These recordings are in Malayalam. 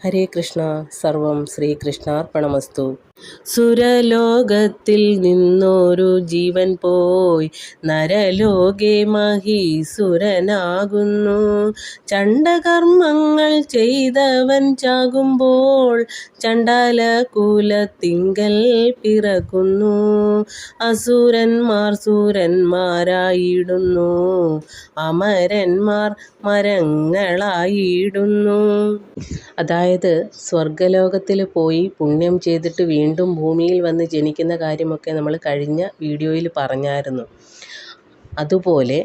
ഹരേ കൃഷ്ണ. സർവം ശ്രീകൃഷ്ണാർപ്പണമസ്തു. സുരലോകത്തിൽ നിന്നൊരു ജീവൻ പോയി നരലോകെ മഹീസുരനാകുന്നു. ചണ്ഡകർമ്മങ്ങൾ ചെയ്തവൻ ചാകുമ്പോൾ ചണ്ഡാല കുലത്തിങ്കൽ പിറക്കുന്നു. അസുരന്മാർ സുരന്മാരായിടുന്നു, അമരന്മാർ മരങ്ങളായിടുന്നു. അതായത് സ്വർഗലോകത്തിൽ പോയി പുണ്യം ചെയ്തിട്ട് വീണ്ടും ഭൂമിയിൽ വന്ന് ജനിക്കുന്ന കാര്യമൊക്കെ നമ്മൾ കഴിഞ്ഞ വീഡിയോയിൽ പറഞ്ഞായിരുന്നു. അതുപോലെ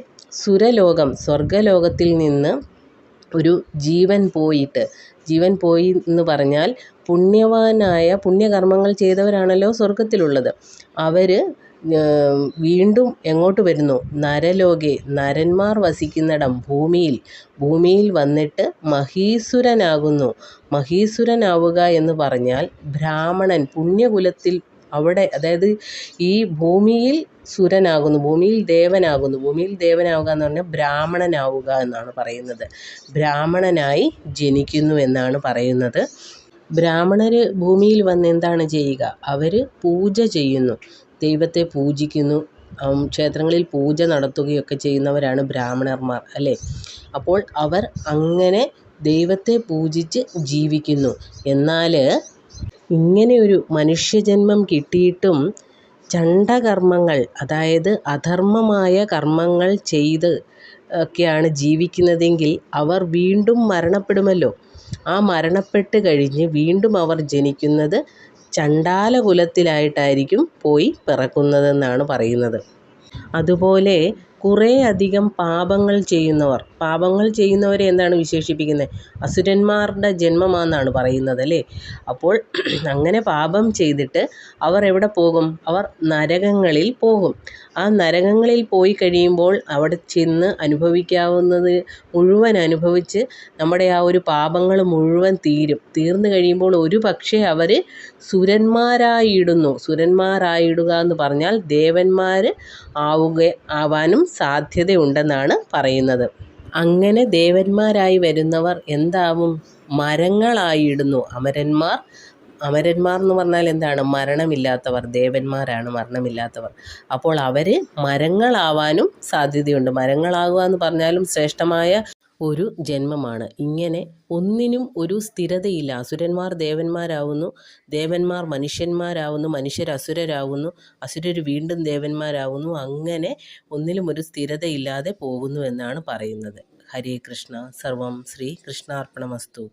സ്വർഗലോകത്തിൽ നിന്ന് ഒരു ജീവൻ പോയി എന്ന് പറഞ്ഞാൽ പുണ്യകർമ്മങ്ങൾ ചെയ്തവരാണല്ലോ സ്വർഗത്തിലുള്ളത്. അവർ വീണ്ടും എങ്ങോട്ട് വരുന്നു? നരലോകെ, നരന്മാർ വസിക്കുന്നിടം ഭൂമിയിൽ വന്നിട്ട് മഹീസുരനാകുന്നു. മഹീസുരനാവുക എന്ന് പറഞ്ഞാൽ ബ്രാഹ്മണൻ പുണ്യകുലത്തിൽ അവിടെ, അതായത് ഈ ഭൂമിയിൽ സുരനാകുന്നു, ഭൂമിയിൽ ദേവനാവുക എന്ന് പറഞ്ഞാൽ ബ്രാഹ്മണനാവുക എന്നാണ് പറയുന്നത്. ബ്രാഹ്മണനായി ജനിക്കുന്നു എന്നാണ് പറയുന്നത്. ബ്രാഹ്മണർ ഭൂമിയിൽ വന്ന് എന്താണ് ചെയ്യുക? അവർ പൂജ ചെയ്യുന്നു, ദൈവത്തെ പൂജിക്കുന്നു, ക്ഷേത്രങ്ങളിൽ പൂജ നടത്തുകയൊക്കെ ചെയ്യുന്നവരാണ് ബ്രാഹ്മണന്മാർ, അല്ലേ? അപ്പോൾ അവർ അങ്ങനെ ദൈവത്തെ പൂജിച്ച് ജീവിക്കുന്നു. എന്നാൽ ഇങ്ങനെയൊരു മനുഷ്യജന്മം കിട്ടിയിട്ടും ചണ്ഡകർമ്മങ്ങൾ, അതായത് അധർമ്മമായ കർമ്മങ്ങൾ ചെയ്ത് ഒക്കെയാണ് ജീവിക്കുന്നതെങ്കിൽ അവർ വീണ്ടും മരണപ്പെടുമല്ലോ. ആ മരണപ്പെട്ട് കഴിഞ്ഞ് വീണ്ടും അവർ ജനിക്കുന്നത് ചണ്ഡാല കുലത്തിലായിട്ടായിരിക്കും പോയി പിറക്കുന്നതെന്നാണ് പറയുന്നത്. അതുപോലെ കുറേ അധികം പാപങ്ങൾ ചെയ്യുന്നവരെ എന്താണ് വിശേഷിപ്പിക്കുന്നത്? അസുരന്മാരുടെ ജന്മമാണെന്നാണ് പറയുന്നത്, അല്ലേ? അപ്പോൾ അങ്ങനെ പാപം ചെയ്തിട്ട് അവർ എവിടെ പോകും? അവർ നരകങ്ങളിൽ പോകും. ആ നരകങ്ങളിൽ പോയി കഴിയുമ്പോൾ അവിടെ ചെന്ന് അനുഭവിക്കാവുന്നത് മുഴുവൻ അനുഭവിച്ച് നമ്മുടെ ആ ഒരു പാപങ്ങൾ മുഴുവൻ തീർന്നു കഴിയുമ്പോൾ ഒരു പക്ഷേ അവർ സുരന്മാരായിടുക എന്ന് പറഞ്ഞാൽ ദേവന്മാർ ആവാനും സാധ്യതയുണ്ടെന്നാണ് പറയുന്നത്. അങ്ങനെ ദേവന്മാരായി വരുന്നവർ എന്താവും? മരങ്ങളായിടുന്നു. അമരന്മാർ എന്ന് പറഞ്ഞാൽ എന്താണ്? മരണമില്ലാത്തവർ. ദേവന്മാരാണ് മരണമില്ലാത്തവർ. അപ്പോൾ അവർ മരങ്ങളാവാനും സാധ്യതയുണ്ട്. മരങ്ങളാവുക എന്ന് പറഞ്ഞാലും ശ്രേഷ്ഠമായ ഒരു ജന്മമാണ്. ഇങ്ങനെ ഒന്നിനും ഒരു സ്ഥിരതയില്ല. അസുരന്മാർ ദേവന്മാരാവുന്നു, ദേവന്മാർ മനുഷ്യന്മാരാവുന്നു, മനുഷ്യർ അസുരരാകുന്നു, അസുരർ വീണ്ടും ദേവന്മാരാവുന്നു. അങ്ങനെ ഒന്നിലും ഒരു സ്ഥിരതയില്ലാതെ പോകുന്നു എന്നാണ് പറയുന്നത്. ഹരേ കൃഷ്ണ. സർവം ശ്രീ കൃഷ്ണാർപ്പണമസ്തു.